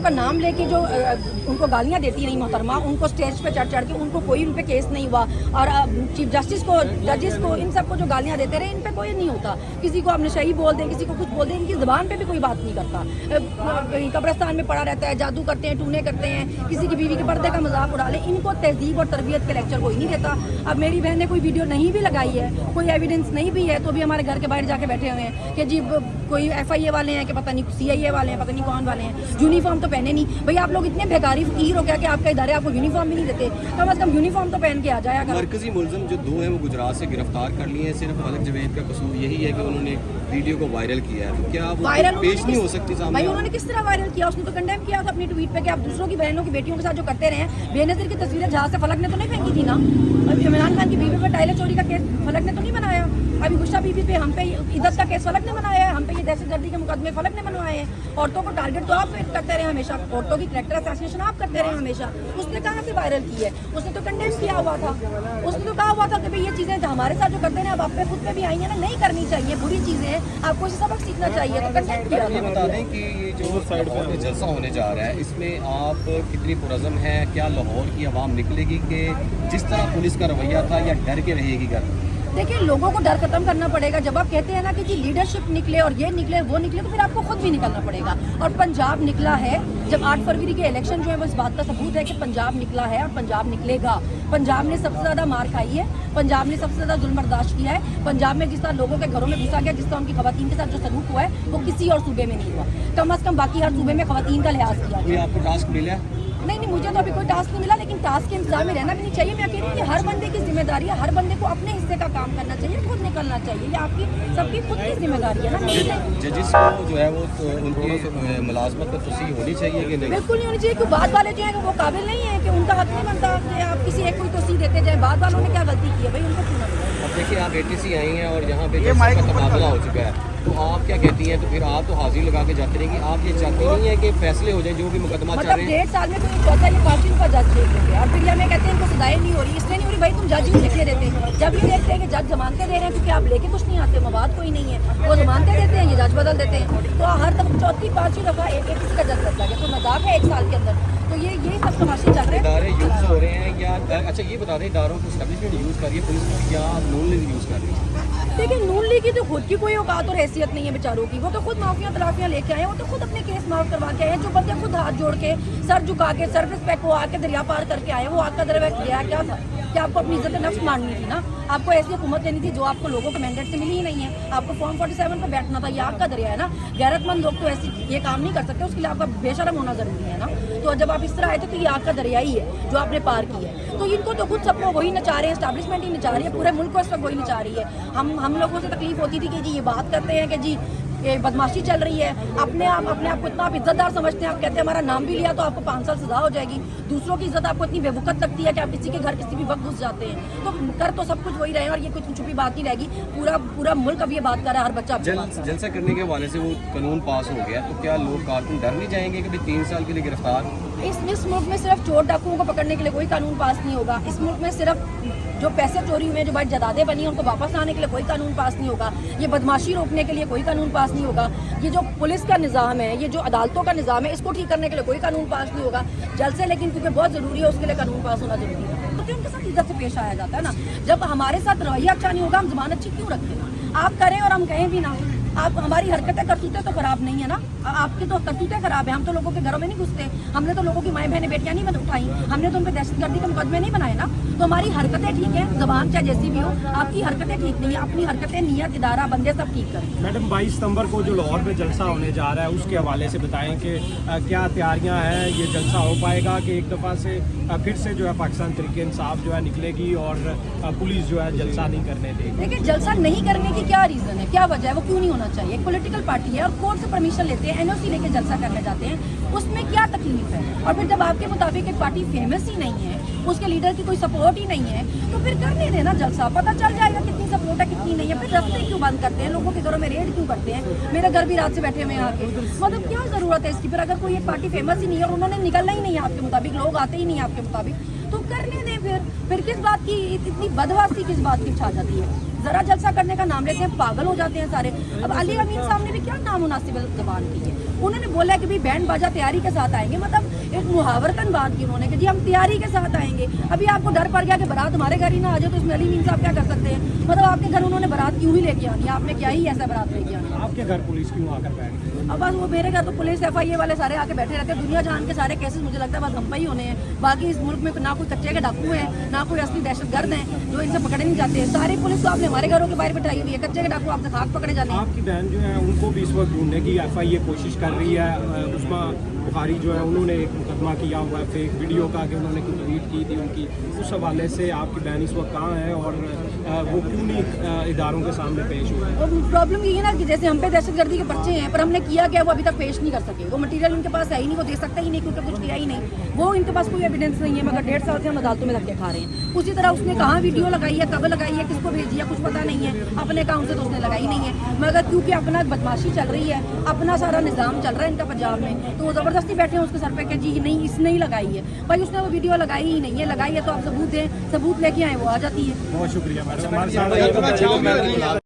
का नाम लेके जो उनको गालियां देती नहीं मोहतरमा, उनको स्टेज पे चढ़ के उनको कोई उन पे केस नहीं हुआ, और चीफ जस्टिस को, जजेस को, इन सबको जो गालियां देते रहे, इन पे कोई नहीं होता। किसी को आप नशई बोल दें, किसी को कुछ बोल दें, इनकी ज़बान पे भी कोई बात नहीं करता। कब्रिस्तान में पड़ा रहता है, जादू करते हैं, टूने करते हैं, किसी की बीवी के पर्दे का मजाक उड़ा ले, इनको तहजीब और तरबियत के लेक्चर कोई नहीं देता। अब मेरी बहन ने कोई वीडियो नहीं भी लगाई है, कोई एविडेंस नहीं भी है, तो भी हमारे घर के बाहर जाके बैठे हुए हैं कि जी कोई FIA वाले हैं, कि पता नहीं CIA वाले हैं, पता नहीं कौन वाले हैं, यूनिफॉर्म तो पहने नहीं। भाई आप लोग इतने बेकारी फकीर हो क्या कि आपका इदारे आपको यूनिफॉर्म भी नहीं देते? कम से कम यूनिफॉर्म तो पहन के आ जाया करो। मरकजी मुलजिम जो 2 हैं वो गुजरात से गिरफ्तार कर लिए हैं, सिर्फ फलक जवेद का कसूर यही है कि उन्होंने वीडियो को वायरल किया है, तो क्या वो वायरल पेश नहीं हो सकती सामने? भाई उन्होंने किस तरह वायरल किया? उसने तो कंडेम किया था अपनी ट्वीट पे कि आप दूसरों की बहनों की बेटियों के साथ जो करते रहे हैं। बेनज़ीर की तस्वीरें जहाज से फलक ने तो नहीं फेंकी थी ना। इमरान खान की बीवी पे टाइलें चोरी का केस फलक ने तो नहीं बनाया। अभी गुस्सा बीबी पे हम पे इज्जत का केस फलक ने बनाया है, हम पे ये दहशतगर्दी के मुकदमे फलक ने बनवाए हैं। औरतों को टारगेट तो आप करते रहे हमेशा, औरतों की कैरेक्टर असैसिनेशन आप करते रहे हमेशा। उसने कहाँ से वायरल की है? उसने तो कंडेम किया हुआ था, उसने तो कहा हुआ था कि भाई ये चीज़ें हमारे साथ जो करते हैं अब आप पे खुद पे भी आई है ना, नहीं करनी चाहिए, बुरी चीज़ें हैं, आपको इसे सबक सीखना चाहिए। तो कंडेम किया। ये बता दें कि ये जो लाहौर में जलसा होने जा रहा है, इसमें आप कितनी पुरज़म है? क्या लाहौर की आवाम निकलेगी कि जिस तरह पुलिस का रवैया था, या डर के रहेगी घर? देखिए, लोगों को डर खत्म करना पड़ेगा। जब आप कहते हैं ना कि जी लीडरशिप निकले और ये निकले वो निकले, तो फिर आपको खुद भी निकलना पड़ेगा। और पंजाब निकला है। जब 8 फरवरी के इलेक्शन जो है वो इस बात का सबूत है कि पंजाब निकला है और पंजाब निकलेगा। पंजाब ने सबसे ज़्यादा मार खाई है, पंजाब ने सबसे ज़्यादा जुल्म बर्दाश्त किया है। पंजाब में जिस तरह लोगों के घरों में घुसा गया, जिस तरह उनकी खवातीन के साथ जो सलूक हुआ है, वो किसी और सूबे में नहीं हुआ। कम अज़ कम बाकी हर सूबे में खवातीन का लिहाज किया गया। आपको टास्क मिला? नहीं, मुझे तो अभी कोई टास्क नहीं मिला, लेकिन टास्क के इंतजार में रहना भी नहीं चाहिए। मैं कह रही हूँ कि हर बंदे की जिम्मेदारी है, हर बंदे को अपने हिस्से का काम करना चाहिए, खुद निकलना चाहिए। ये आपकी सबकी खुद की जिम्मेदारी है ना। जजिस को जो है वो उनकी मुलाजमत पर तोसीह होनी चाहिए कि नहीं? बिल्कुल नहीं होनी चाहिए। क्योंकि बाद वाले जो है वो काबिल नहीं है, कि उनका हक नहीं बनता कि आप किसी एक को तोसीह देते जाए। बाद वालों ने क्या गलती की है भाई, उनको क्यों ना मिले? अब देखिए, आप ATC आई हैं और यहाँ पे जलसे का तबादला हो चुका है, तो आप क्या कहती हैं? तो फिर आप तो हाजिर लगा के जाती रहेंगी, आप ये चाहती नहीं है कि फैसले हो जाए जो भी मुकदमा चल रहे हैं? 1.5 साल में कोई चौथा ये 5 दिन का जज देख लेंगे, और फिर हमें कहते हैं इनको सजाएं नहीं हो रही, इसलिए नहीं हो रही। भाई तुम जज ही लिखे देते हैं। जब ये देखते हैं कि जज जमानतें दे रहे हैं, क्योंकि आप लेके कुछ नहीं आते, मवाद कोई नहीं है, वो जमानतें देते हैं, ये जज बदल देते हैं। तो हर दफा 4थी 5वीं दफा एक किसी का जज बदला गया, तो मजाक है 1 साल के अंदर। तो यही सब तमाशे चल रहे हैं। इदारे यूज़ हो रहे हैं या अच्छा ये बता दें, इदारों को एस्टेब्लिशमेंट यूज़ कर रही है पुलिस, या नून लीग यूज़ कर रही है? देखिए, नून लीग की तो खुद की कोई औकात और हैसियत नहीं है बेचारों की। वो तो खुद माफिया तलाफियाँ लेके आए हैं, वो तो खुद अपने केस माफ करवा के आए हैं। जो बंदे खुद हाथ जोड़ के, सर झुका के, सर्विस पैक को आके दरिया पार करके आए, वो आपका दरिया क्या था कि आपको अपनी इज्जत नफ्स माननी थी ना? आपको ऐसी हुकूमत देनी थी जो आपको लोगों के मैंडेट से मिली ही नहीं है। आपको फॉर्म 47 पर बैठना था, ये आपका दरिया है ना। गैरतमंद लोग तो ऐसी ये काम नहीं कर सकते, उसके लिए आपका बेशरम होना जरूरी है ना। तो जब आप इस तरह आए थे, तो ये आपका दरिया ही है जो आपने पार की है। तो इनको तो खुद सबको वही नचा रहे हैं, एस्टैब्लिशमेंट ही नचा रही है, पूरे मुल्क को इस वक्त वही नचा रही है। हम लोगों से तकलीफ होती थी कि जी ये बात करते हैं कि जी ये बदमाशी चल रही है, अपने आप को इतना आप इज्जतदार समझते हैं। आप कहते हैं हमारा नाम भी लिया तो आपको 5 साल सजा हो जाएगी। दूसरों की इज्जत आपको इतनी बेवकूफ़ लगती है कि आप किसी के घर किसी भी वक्त घुस जाते हैं। तो कर तो सब कुछ वही रहे हैं, और ये कुछ छुपी बात नहीं रहेगी। पूरा मुल्क अब ये बात कर रहा है, हर बच्चा जलसा करने के हवाले से वो कानून पास हो गया, तो क्या लोग कारकुन डर नहीं जाएंगे कि भाई 3 साल के लिए गिरफ्तार? इस मुल्क में सिर्फ चोर डाकुओं को पकड़ने के लिए कोई कानून पास नहीं होगा। इस मुल्क में सिर्फ जो पैसे चोरी हुए, जो भाई जदादे बनी हैं, उनको वापस लाने के लिए कोई कानून पास नहीं होगा। ये बदमाशी रोकने के लिए कोई कानून पास नहीं होगा। ये जो पुलिस का निज़ाम है, ये जो अदालतों का निज़ाम है, इसको ठीक करने के लिए कोई कानून पास नहीं होगा। जलसे लेकिन क्योंकि बहुत ज़रूरी है, उसके लिए कानून पास होना जरूरी है। तो उनके साथ इज्जत से पेश आया जाता है ना। जब हमारे साथ रवैया अच्छा नहीं होगा, हम ज़बान अच्छी क्यों रखते हैं? आप करें और हम कहें भी ना। आप हमारी हरकतें करतूतें तो खराब नहीं है ना, आपकी तो करतूतें खराब है। हम तो लोगों के घरों में नहीं घुसते, हमने तो लोगों की माएँ बहनें बेटियां नहीं उठाई, हमने तो उन पर दहशतगर्दी के मुकदमे नहीं बनाए ना। तो हमारी हरकतें ठीक है, जबान चाहे जैसी भी हो, आपकी हरकतें ठीक नहीं है। अपनी हरकतें, नियत, इदारा, बंदे सब ठीक करें। मैडम, 22 सितंबर को जो लाहौर में जलसा होने जा रहा है, उसके हवाले से बताएं कि क्या तैयारियां हैं? ये जलसा हो पाएगा कि एक दफ़ा से फिर से जो है पाकिस्तान तहरीक इंसाफ जो है निकलेगी और पुलिस जो है जलसा नहीं करने देगी? देखिए, जलसा नहीं करने की क्या रीज़न है, क्या वजह है, वो क्यों नहीं होना चाहिए? एक पॉलिटिकल पार्टी है और कोर्ट से परमिशन लेते हैं, NOC लेके जलसा करने जाते हैं, उसमें क्या तकलीफ है? और फिर जब आपके मुताबिक एक पार्टी फेमस ही नहीं है, उसके लीडर की कोई सपोर्ट ही नहीं है, तो फिर करने देना जलसा, पता चल जाएगा कितनी सपोर्ट है कितनी नहीं है। फिर रास्ते क्यों बंद करते हैं, लोगों के घरों में रेड क्यों करते हैं? मेरे घर भी रात से बैठे हुए हैं आके, मतलब क्या ज़रूरत है इसकी? फिर अगर कोई एक पार्टी फेमस ही नहीं है और उन्होंने निकलना ही नहीं है आपके मुताबिक, लोग आते ही नहीं है आपके मुताबिक, तो करने दें। फिर किस बात की इतनी बदहवासी किस बात की छा जाती है? जरा जलसा करने का नाम लेते हैं, पागल हो जाते हैं सारे। अब अली अमीन साहब ने भी क्या नामुनासिब ज़बान की है, उन्होंने बोला कि भाई बैंड बाजा तैयारी के साथ आएंगे, मतलब एक मुहावरतन बात की उन्होंने कि जी हम तैयारी के साथ आएंगे। अभी आपको डर पड़ गया कि बारात हमारे घर ही ना आ जाए, तो इसमें अली मीन साहब क्या कर सकते हैं? मतलब आपके घर उन्होंने बारात क्यों ही लेके आनी है? आपने क्या ही ऐसा बारात लेके आनी है? आपके घर पुलिस क्यों आकर बैठ गई? अब बस वो मेरे घर तो पुलिस FIA वाले सारे आके बैठे रहते हैं। दुनिया जान के सारे केसेस मुझे लगता है बस हम पे ही होने हैं। बाकी इस मुल्क में ना कोई कच्चे के डाकू हैं, ना कोई असली दहशतगर्द हैं जो इनसे पकड़े नहीं जाते। सारी पुलिस तो आपने हमारे घरों के बाहर बिठाई हुई है, कच्चे के डाकू आपसे खाक पकड़े जाते हैं। आपकी बहन जो है उनको भी इस वक्त ढूंढने की FIA कोशिश कर रही है। उस्मा बुखारी जो है उन्होंने एक मुकदमा किया हुआ है फेक वीडियो का कि उन्होंने कोई ट्वीट की थी उनकी, उस हवाले से आपकी बहन इस वक्त कहाँ है और वो क्यों नहीं इदारों के सामने पेश हुई? और प्रॉब्लम ये है ना कि जैसे हम पे दहशतगर्दी के पर्चे हैं पर हमने किया क्या वो अभी तक पेश नहीं कर सके। वो मटेरियल उनके पास है ही नहीं, वो दे सकता ही नहीं क्योंकि कुछ किया ही नहीं। वो इनके पास कोई एविडेंस नहीं है, मगर 1.5 साल से हम अदालतों में धक्के खा रहे हैं। उसी तरह उसने कहाँ वीडियो लगाई है, कब लगाई है, किसको भेजी है, कुछ पता नहीं है। अपने अकाउंट से तो उसने लगाई नहीं है, मगर क्योंकि अपना बदमाशी चल रही है, अपना सारा निज़ाम चल रहा है इनका पंजाब में, तो वो ज़बरदस्ती बैठे हैं उसके सर पे कि जी नहीं इसने ही लगाई है। भाई उसने वो वीडियो लगाई ही नहीं है, लगाई है तो आप सबूत दें, सबूत लेके आए वो आ जाती है। बहुत शुक्रिया मैडम, हमारे साथ